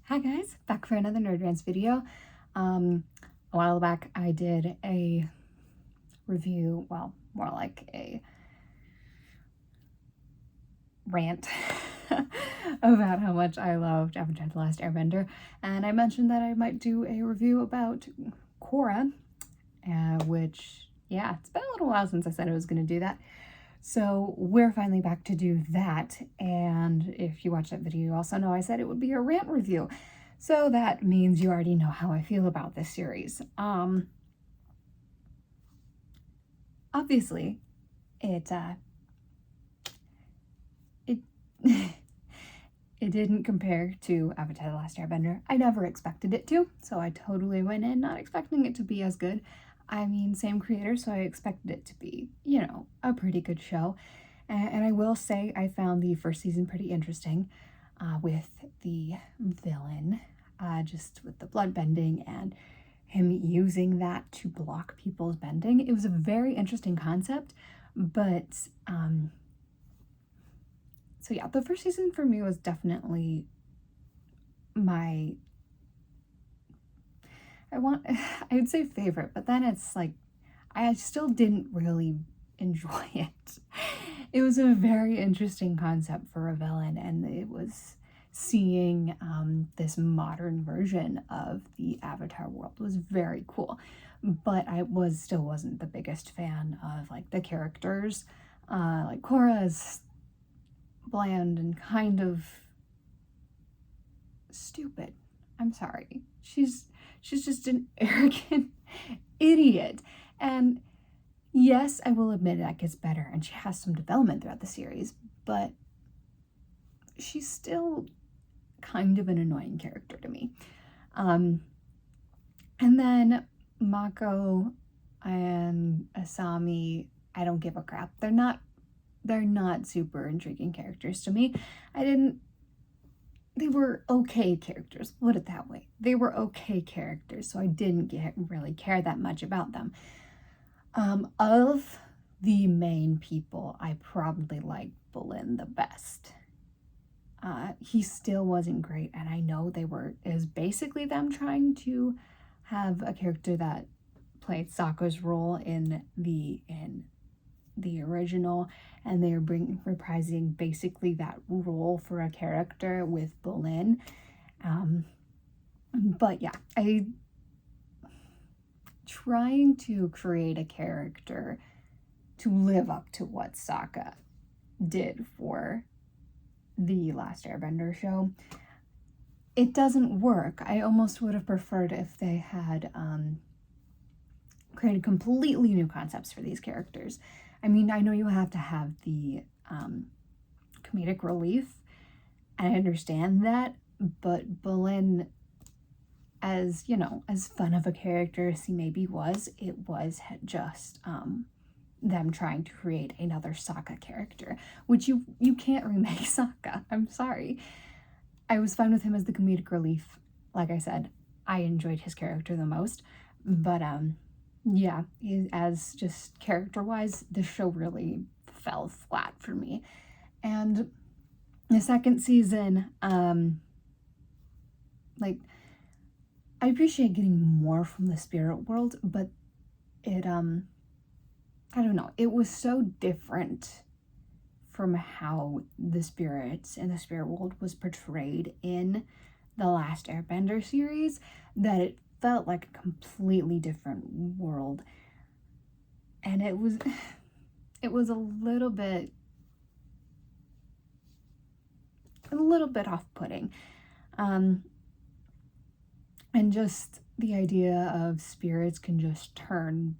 Hi guys, back for another Nerd Rants video. A while back I did a review, well, more like a rant about how much I loved Avatar: The Last Airbender, and I mentioned that I might do a review about Korra, which, yeah, it's been a little while since I said I was going to do that. So we're finally back to do that, and if you watch that video, you also know I said it would be a rant review. So that means you already know how I feel about this series. Obviously, it it didn't compare to Avatar: The Last Airbender. I never expected it to, so I totally went in not expecting it to be as good. I mean, same creator, so I expected it to be, you know, a pretty good show. And I will say I found the first season pretty interesting with the villain, just with the blood bending and him using that to block people's bending. It was a very interesting concept, but so yeah, the first season for me was definitely my, I would say favorite, but then it's like, I still didn't really enjoy it. It was a very interesting concept for a villain, and it was seeing this modern version of the Avatar world was very cool. But I still wasn't the biggest fan of like the characters. Like Korra is bland and kind of stupid. I'm sorry. She's just an arrogant idiot. And yes, I will admit that gets better and she has some development throughout the series, but she's still kind of an annoying character to me. And then Mako and Asami, I don't give a crap. They're not super intriguing characters to me. They were okay characters, put it that way. They were okay characters, so I didn't really care that much about them. Of the main people, I probably liked Bolin the best. He still wasn't great, and I know it was basically them trying to have a character that played Sokka's role in the original, and they are reprising basically that role for a character with Bolin. But yeah, trying to create a character to live up to what Sokka did for the Last Airbender show, it doesn't work. I almost would have preferred if they had created completely new concepts for these characters. I mean, I know you have to have the comedic relief, and I understand that, but Bolin, as you know, as fun of a character as he maybe was, it was just them trying to create another Sokka character, which you can't remake Sokka. I'm sorry. I was fine with him as the comedic relief. Like I said, I enjoyed his character the most, but yeah, as just character-wise, the show really fell flat for me. And the second season, like, I appreciate getting more from the spirit world, but it, I don't know, it was so different from how the spirits in the spirit world was portrayed in the Last Airbender series that it felt like a completely different world. And it was a little bit off-putting. And just the idea of spirits can just turn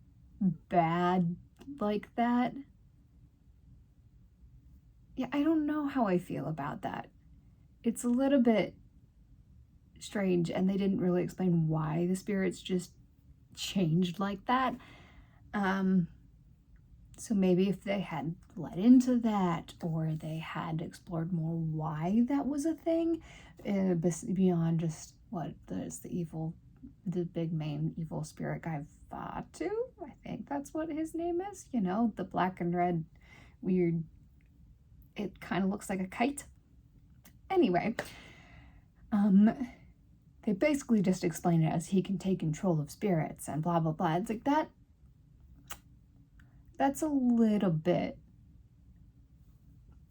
bad like that. Yeah, I don't know how I feel about that. It's a little bit strange, and they didn't really explain why the spirits just changed like that. So maybe if they had led into that, or they had explored more why that was a thing, beyond just what the big main evil spirit guy Vatu, I think that's what his name is, you know, the black and red weird, it kind of looks like a kite. Anyway, they basically just explain it as he can take control of spirits and blah, blah, blah. It's like that's a little bit,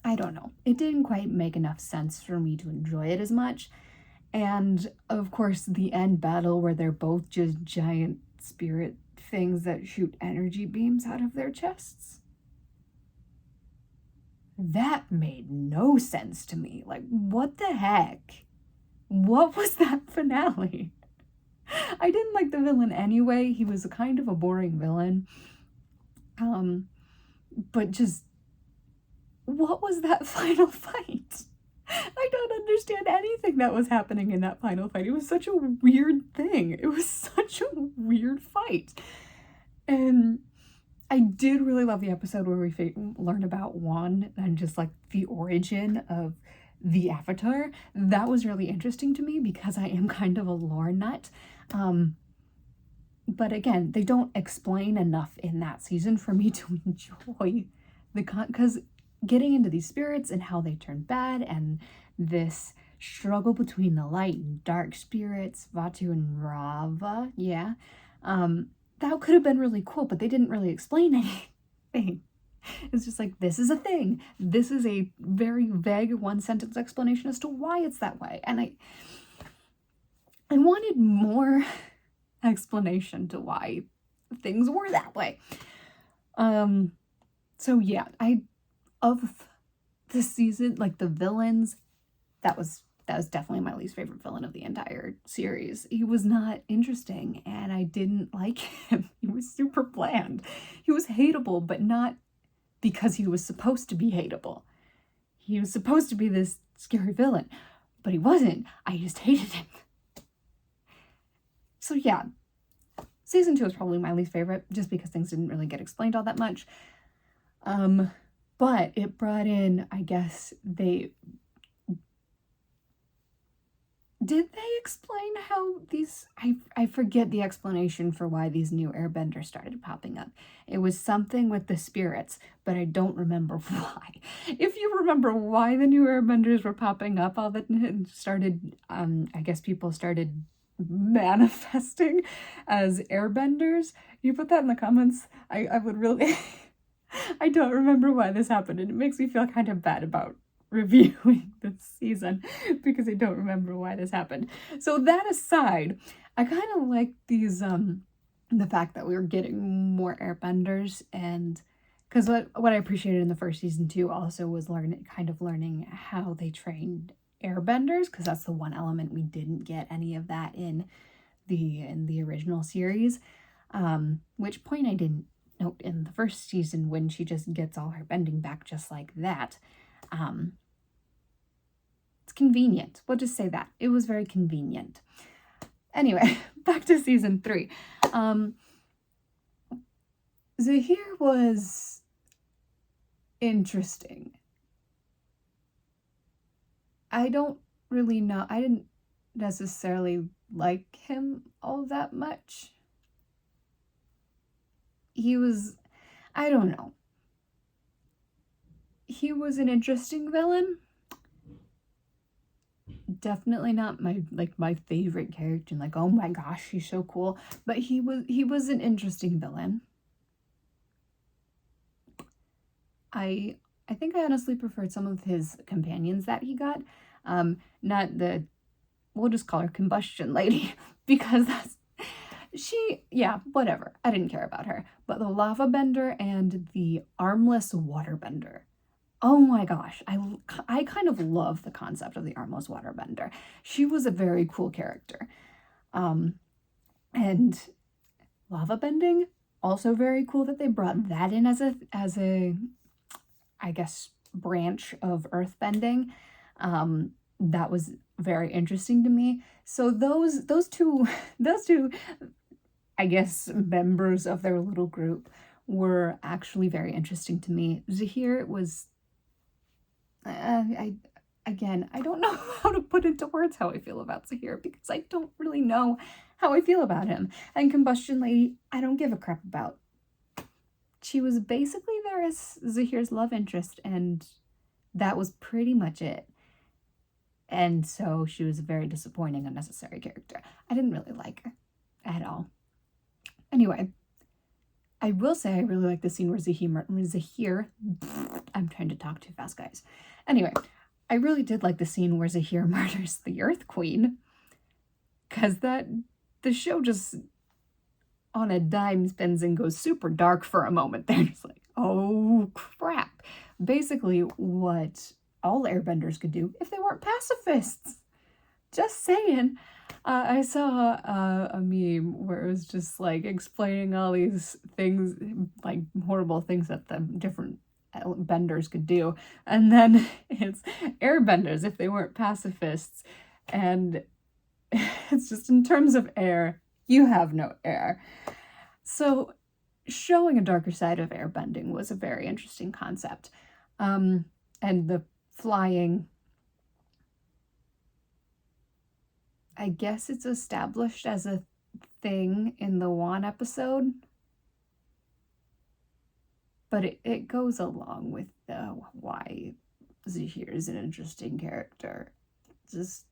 I don't know. It didn't quite make enough sense for me to enjoy it as much. And of course, the end battle where they're both just giant spirit things that shoot energy beams out of their chests. That made no sense to me. Like, what the heck? What was that finale? I didn't like the villain anyway. He was kind of a boring villain. But just, what was that final fight? I don't understand anything that was happening in that final fight. It was such a weird thing. It was such a weird fight. And I did really love the episode where we learned about Wan and just like the origin of the Avatar. That was really interesting to me because I am kind of a lore nut. But again, they don't explain enough in that season for me to enjoy because getting into these spirits and how they turn bad and this struggle between the light and dark spirits, Vatu and Rava, that could have been really cool, but they didn't really explain anything. It's just like, this is a thing. This is a very vague one-sentence explanation as to why it's that way. And I wanted more explanation to why things were that way. So yeah, of the season, like the villains, that was definitely my least favorite villain of the entire series. He was not interesting and I didn't like him. He was super bland. He was hateable, but not because he was supposed to be hateable. He was supposed to be this scary villain, but he wasn't. I just hated him. So yeah, season 2 is probably my least favorite just because things didn't really get explained all that much. But it brought in, I guess, did they explain how these, I forget the explanation for why these new airbenders started popping up. It was something with the spirits, but I don't remember why. If you remember why the new airbenders were popping up, all that started, I guess people started manifesting as airbenders. You put that in the comments. I would really, I don't remember why this happened, and it makes me feel kind of bad about reviewing this season because I don't remember why this happened. So that aside, I kind of like these the fact that we were getting more airbenders, and because what I appreciated in the first season too also was learning how they trained airbenders, because that's the one element we didn't get any of that in the original series, which point I didn't note in the first season when she just gets all her bending back just like that. It's convenient. We'll just say that. It was very convenient. Anyway, back to season 3. Zahir was interesting. I don't really know. I didn't necessarily like him all that much. He was, I don't know. He was an interesting villain. Definitely not my favorite character, and like, oh my gosh, he's so cool. But he was an interesting villain. I think I honestly preferred some of his companions that he got. Not we'll just call her Combustion Lady, because whatever. I didn't care about her. But the Lava Bender and the Armless Waterbender. Oh my gosh, I kind of love the concept of the Armless Waterbender. She was a very cool character. And lava bending, also very cool that they brought that in as a I guess, branch of earth bending. That was very interesting to me. So those two, I guess, members of their little group were actually very interesting to me. Zahir was, I don't know how to put into words how I feel about Zahir, because I don't really know how I feel about him. And Combustion Lady, I don't give a crap about. She was basically there as Zahir's love interest, and that was pretty much it. And so she was a very disappointing, unnecessary character. I didn't really like her at all. Anyway, I will say I really like the scene where Zahir, I'm trying to talk too fast, guys. Anyway, I really did like the scene where Zahir murders the Earth Queen, because the show just on a dime spins and goes super dark for a moment. They're just like, oh crap. Basically what all airbenders could do if they weren't pacifists. Just saying. I saw a meme where it was just like explaining all these things, like horrible things that the different benders could do. And then it's airbenders if they weren't pacifists. And it's just in terms of air, you have no air. So showing a darker side of airbending was a very interesting concept. And the flying, I guess it's established as a thing in the one episode, but it goes along with why Zahir is an interesting character. Just,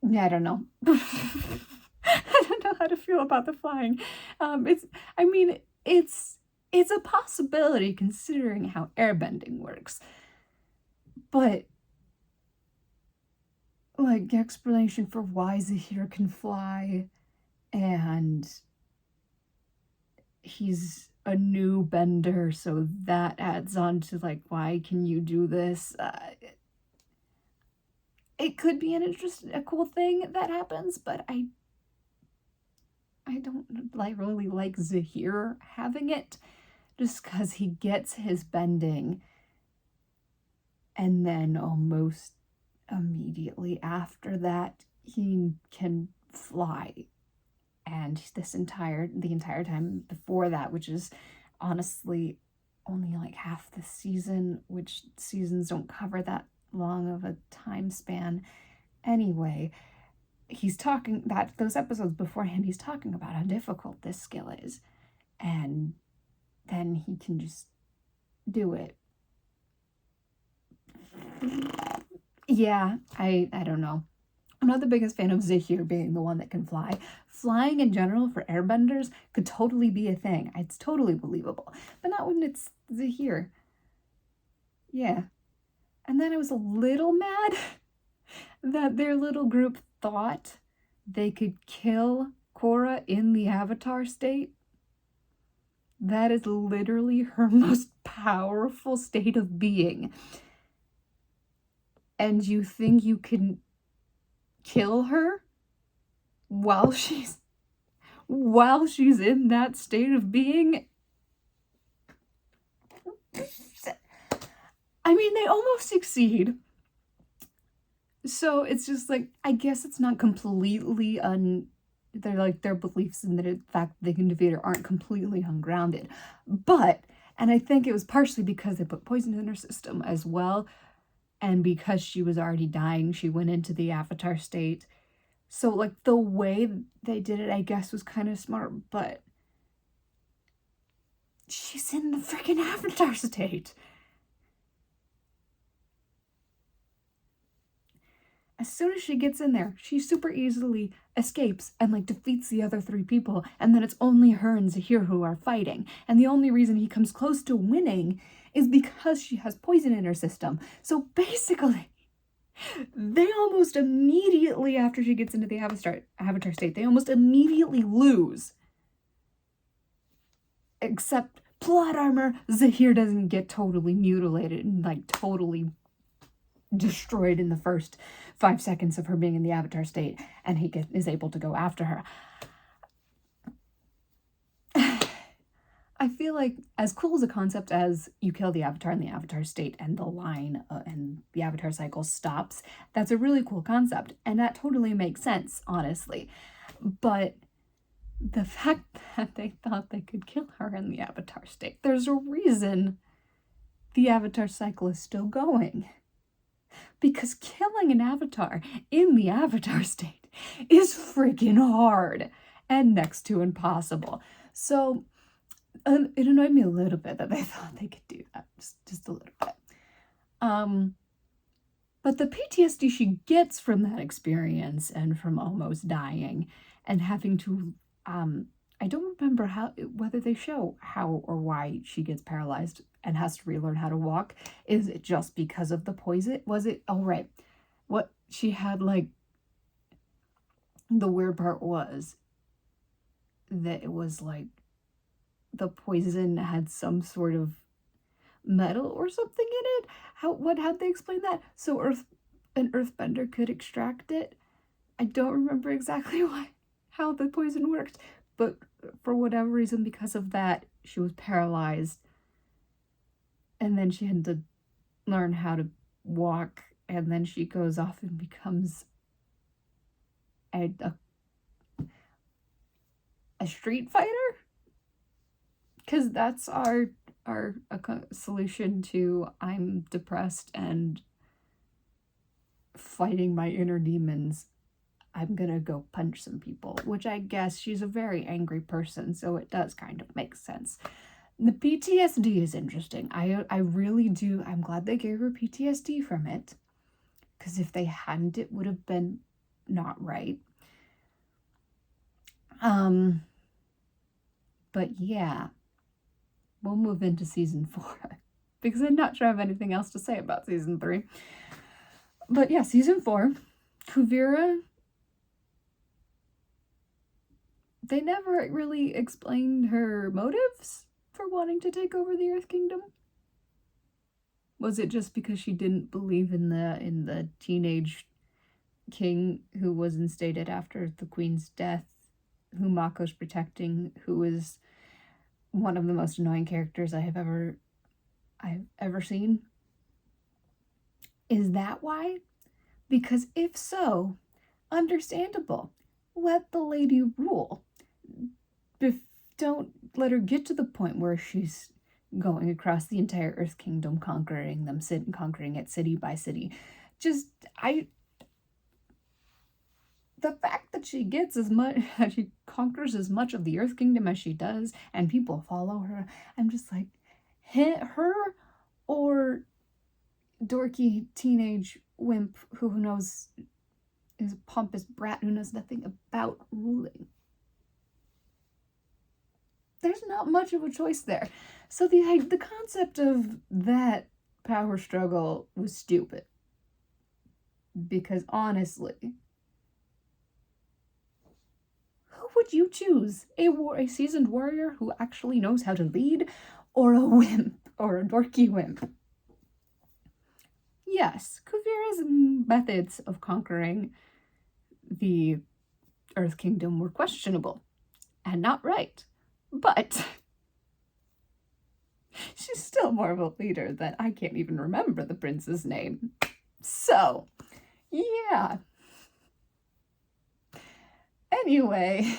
I don't know. I don't know how to feel about the flying. It's a possibility considering how airbending works, but like explanation for why Zahir can fly, and he's a new bender, so that adds on to like, why can you do this? It could be a cool thing that happens, but I don't really like Zahir having it, just because he gets his bending and then almost immediately after that he can fly, and the entire time before that, which is honestly only like half the season, which seasons don't cover that long of a time span anyway, he's talking that those episodes beforehand, he's talking about how difficult this skill is, and then he can just do it. Yeah, I don't know. I'm not the biggest fan of Zahir being the one that can fly. Flying in general for airbenders could totally be a thing. It's totally believable. But not when it's Zahir. Yeah. And then I was a little mad that their little group thought they could kill Korra in the Avatar state. That is literally her most powerful state of being. And you think you can kill her while she's in that state of being? I mean, they almost succeed. So it's just like, I guess it's not completely their beliefs in the fact they can defeat her aren't completely ungrounded. But, and I think it was partially because they put poison in her system as well. And because she was already dying, she went into the Avatar state. So, like, the way they did it, I guess, was kind of smart, but she's in the freaking Avatar state. As soon as she gets in there, she super easily escapes and, like, defeats the other 3 people, and then it's only her and Zahir who are fighting. And the only reason he comes close to winning is because she has poison in her system. So basically, they almost immediately, after she gets into the Avatar state, they almost immediately lose. Except plot armor, Zahir doesn't get totally mutilated and like totally destroyed in the first 5 seconds of her being in the Avatar state, and he is able to go after her. I feel like, as cool as a concept as you kill the Avatar in the Avatar state and the line and the Avatar cycle stops, that's a really cool concept, and that totally makes sense, honestly. But the fact that they thought they could kill her in the Avatar state, there's a reason the Avatar cycle is still going. Because killing an Avatar in the Avatar state is freaking hard and next to impossible. So it annoyed me a little bit that they thought they could do that, just a little bit. But the PTSD she gets from that experience and from almost dying and having to, I don't remember whether they show how or why she gets paralyzed and has to relearn how to walk. Is it just because of the poison? Was it, oh right, what she had, like, the weird part was that it was like the poison had some sort of metal or something in it. How'd they explain that? So an earthbender could extract it. I don't remember exactly how the poison worked, but for whatever reason, because of that, she was paralyzed, and then she had to learn how to walk, and then she goes off and becomes a street fighter, because that's our solution to I'm depressed and fighting my inner demons. I'm gonna go punch some people, which I guess she's a very angry person, so it does kind of make sense. The PTSD is interesting. I really do. I'm glad they gave her PTSD from it, because if they hadn't, it would have been not right. But yeah, we'll move into season 4 because I'm not sure I have anything else to say about season 3. But yeah, season 4, Kuvira, they never really explained her motives for wanting to take over the Earth Kingdom. Was it just because she didn't believe in the teenage king who was instated after the queen's death, who Mako's protecting, who is one of the most annoying characters I've ever seen? Is that why? Because if so, understandable. Let the lady rule. Don't let her get to the point where she's going across the entire Earth Kingdom, conquering it city by city. The fact that she gets she conquers as much of the Earth Kingdom as she does, and people follow her, I'm just like, her or dorky teenage wimp who knows, is a pompous brat who knows nothing about ruling. There's not much of a choice there. So the concept of that power struggle was stupid. Because honestly, who would you choose? A seasoned warrior who actually knows how to lead, or a wimp, or a dorky wimp? Yes, Kuvira's methods of conquering the Earth Kingdom were questionable and not right, but she's still more of a leader than I can't even remember the prince's name. So, yeah. Anyway,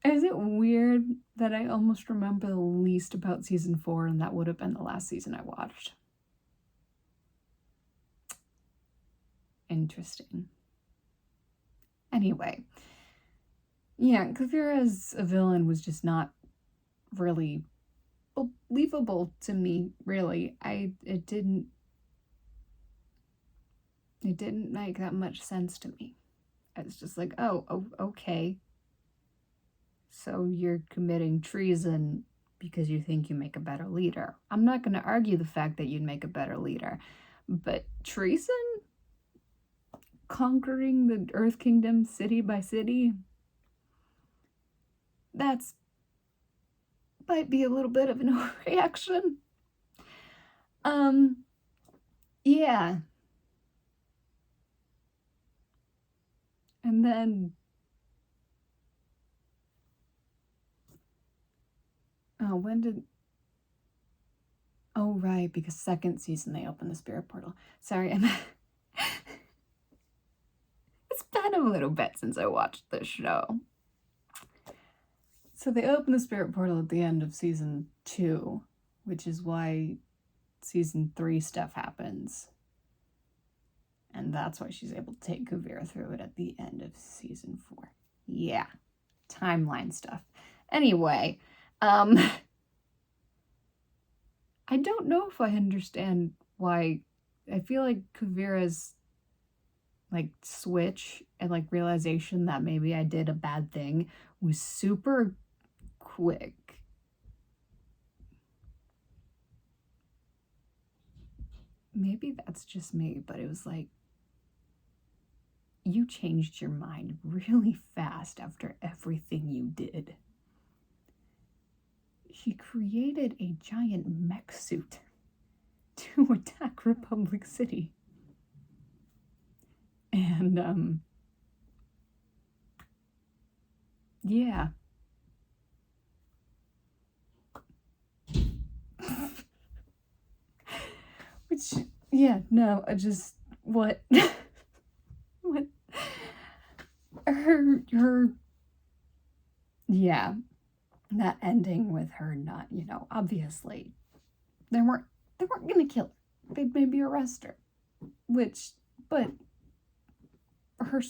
is it weird that I almost remember the least about season 4, and that would have been the last season I watched? Interesting. Anyway, yeah, Kuvira as a villain was just not really believable to me, really. It didn't make that much sense to me. It's just like, oh, okay. So you're committing treason because you think you make a better leader. I'm not going to argue the fact that you'd make a better leader, but treason? Conquering the Earth Kingdom city by city? That's might be a little bit of an overreaction. Yeah. And then, oh, right, because second season they opened the spirit portal. Sorry, it's been a little bit since I watched this show. So they opened the spirit portal at the end of season 2, which is why season 3 stuff happens. And that's why she's able to take Kuvira through it at the end of season 4. Yeah, timeline stuff. Anyway, I don't know if I understand why I feel like Kuvira's like switch and like realization that maybe I did a bad thing was super quick. Maybe that's just me, but it was like, you changed your mind really fast after everything you did. He created a giant mech suit to attack Republic City. And, yeah. Which, yeah, no, I just, what? What? Her, yeah, that ending with her not, obviously, they weren't gonna kill her. They'd maybe arrest her. But her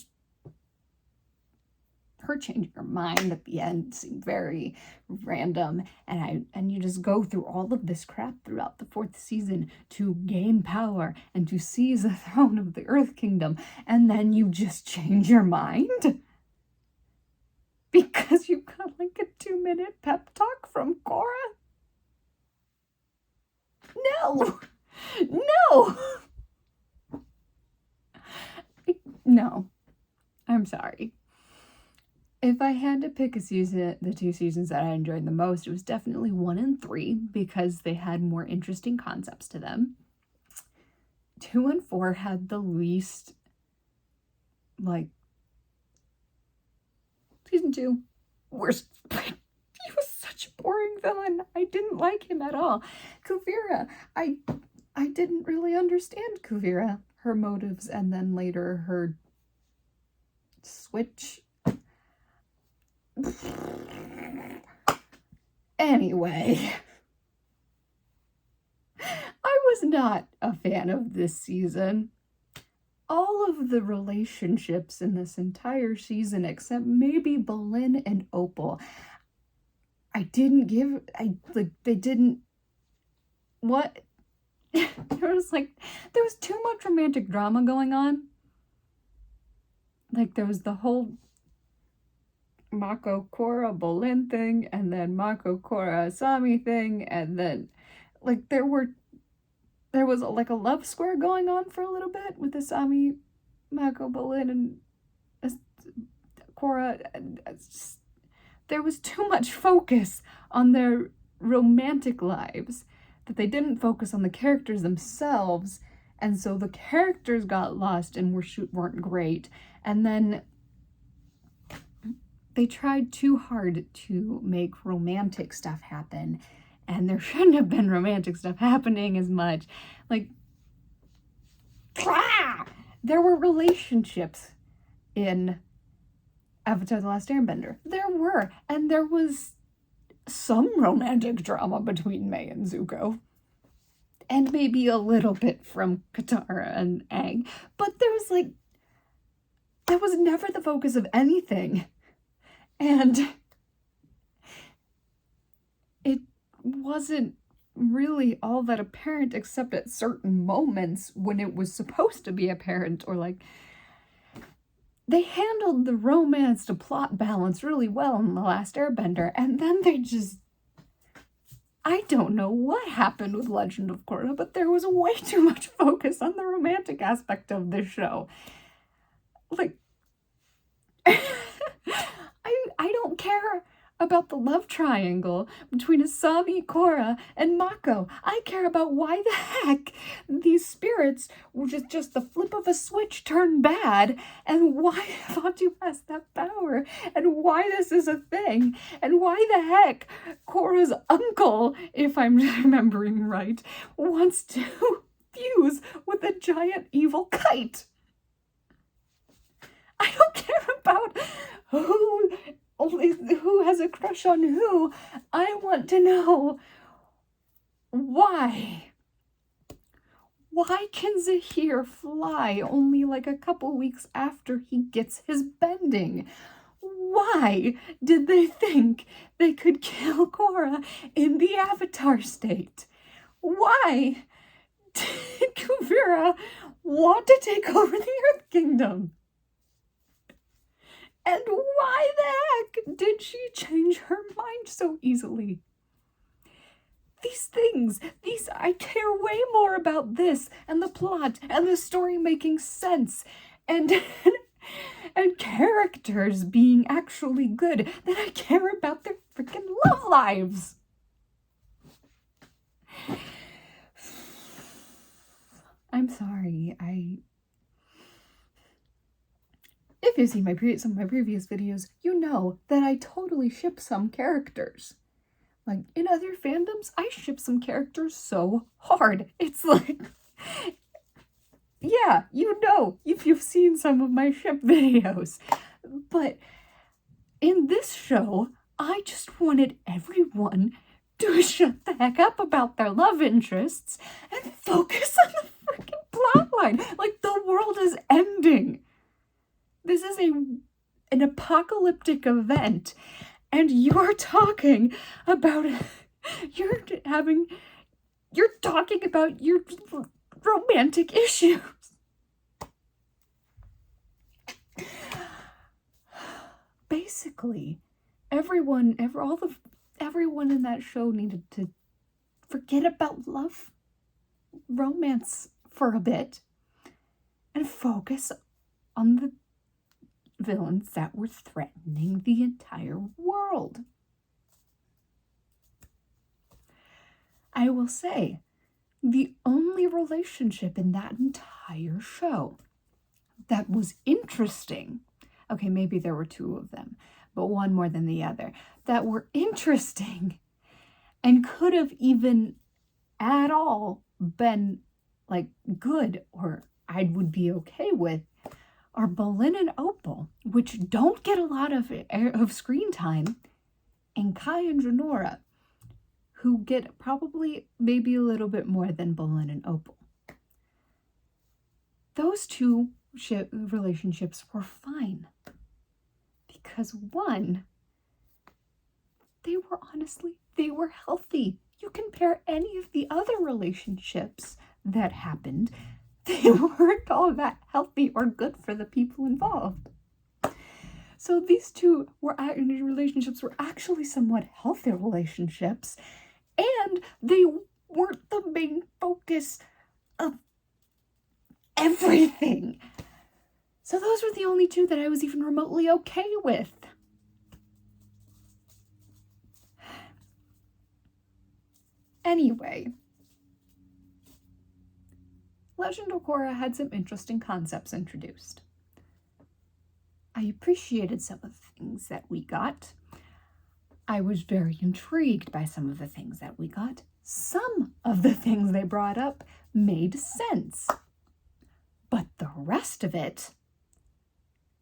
changing her mind at the end seemed very random, and you just go through all of this crap throughout the 4th season to gain power and to seize the throne of the Earth Kingdom, and then you just change your mind because you got like a 2-minute pep talk from Korra. No, I'm sorry. If I had to pick a season, the 2 seasons that I enjoyed the most, it was definitely 1 and 3 because they had more interesting concepts to them. 2 and 4 had the least, like, season 2, worst. He was such a boring villain. I didn't like him at all. Kuvira, I didn't really understand Kuvira, her motives, and then later her switch. Anyway, I was not a fan of this season. All of the relationships in this entire season, except maybe Bolin and Opal, they didn't, what? There was too much romantic drama going on. Like, there was the whole Mako Korra Bolin thing, and then Mako Korra Asami thing, and then like there was like a love square going on for a little bit with Asami, Mako, Bolin, and Korra. There was too much focus on their romantic lives that they didn't focus on the characters themselves, and so the characters got lost and weren't great. And then they tried too hard to make romantic stuff happen, and there shouldn't have been romantic stuff happening as much. Like, there were relationships in Avatar: The Last Airbender. There were, and there was some romantic drama between Mai and Zuko. And maybe a little bit from Katara and Aang. But that was never the focus of anything. And it wasn't really all that apparent except at certain moments when it was supposed to be apparent, or like, they handled the romance to plot balance really well in The Last Airbender, and then they just, I don't know what happened with Legend of Korra, but there was way too much focus on the romantic aspect of this show. Like, I don't care about the love triangle between Asami, Korra, and Mako. I care about why the heck these spirits were just the flip of a switch turned bad, and why Fatu has that power, and why this is a thing, and why the heck Korra's uncle, if I'm remembering right, wants to fuse with a giant evil kite. I don't care about who has a crush on who. I want to know why. Why can Zahir fly only like a couple weeks after he gets his bending? Why did they think they could kill Korra in the Avatar state? Why did Kuvira want to take over the Earth Kingdom? And why the heck did she change her mind so easily? These things, I care way more about this and the plot and the story making sense and characters being actually good than I care about their freaking love lives. I'm sorry. If you've seen some of my previous videos, you know that I totally ship some characters. Like, in other fandoms, I ship some characters so hard. It's like, yeah, you know, if you've seen some of my ship videos. But in this show, I just wanted everyone to shut the heck up about their love interests and focus on the freaking plotline. Like, the world is ending. This is an apocalyptic event. And you're talking about, you're talking about your romantic issues. Basically, everyone in that show needed to forget about love, romance for a bit, and focus on the villains that were threatening the entire world. I will say, the only relationship in that entire show that was interesting, okay, maybe there were two of them, but one more than the other, that were interesting and could have even at all been like good or I would be okay with, are Bolin and Opal, which don't get a lot of screen time, and Kai and Janora, who get probably maybe a little bit more than Bolin and Opal. Those two relationships were fine. Because one, they were healthy. You compare any of the other relationships that happened, they weren't all that healthy or good for the people involved. So these two relationships were actually somewhat healthy relationships, and they weren't the main focus of everything. So those were the only two that I was even remotely okay with. Anyway, Legend of Korra had some interesting concepts introduced. I appreciated some of the things that we got. I was very intrigued by some of the things that we got. Some of the things they brought up made sense. But the rest of it,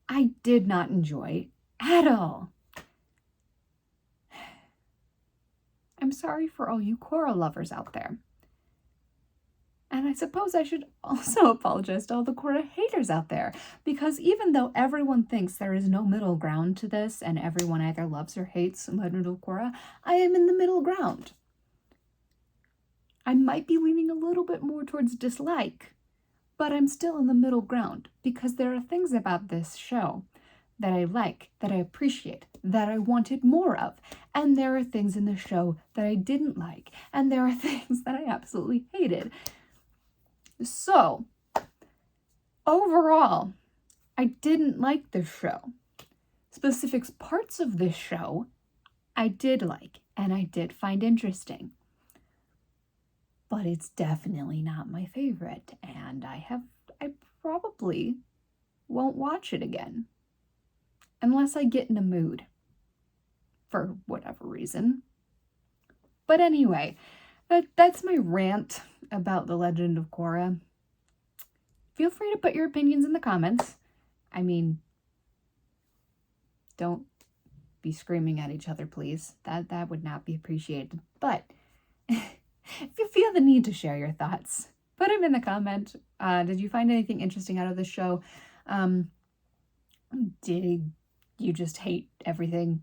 I did not enjoy at all. I'm sorry for all you Korra lovers out there. And I suppose I should also apologize to all the Korra haters out there, because even though everyone thinks there is no middle ground to this and everyone either loves or hates Legend of Korra, I am in the middle ground. I might be leaning a little bit more towards dislike, but I'm still in the middle ground because there are things about this show that I like, that I appreciate, that I wanted more of, and there are things in the show that I didn't like, and there are things that I absolutely hated. So, overall, I didn't like this show. Specific parts of this show I did like, and I did find interesting. But it's definitely not my favorite, and I probably won't watch it again. Unless I get in a mood. For whatever reason. But anyway, that's my rant about The Legend of Korra. Feel free to put your opinions in the comments. I mean, don't be screaming at each other, please. That would not be appreciated. But if you feel the need to share your thoughts, put them in the comment. Did you find anything interesting out of the show? Did you just hate everything?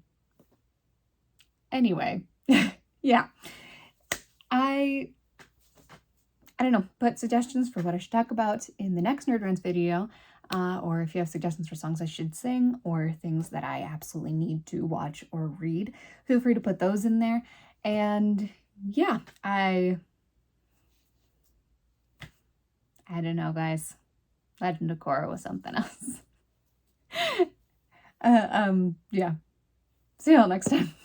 Anyway, yeah. I I don't know, put suggestions for what I should talk about in the next Nerd Rants video, or if you have suggestions for songs I should sing or things that I absolutely need to watch or read, feel free to put those in there. And yeah, I don't know, guys. Legend of Korra was something else. Yeah. See y'all next time.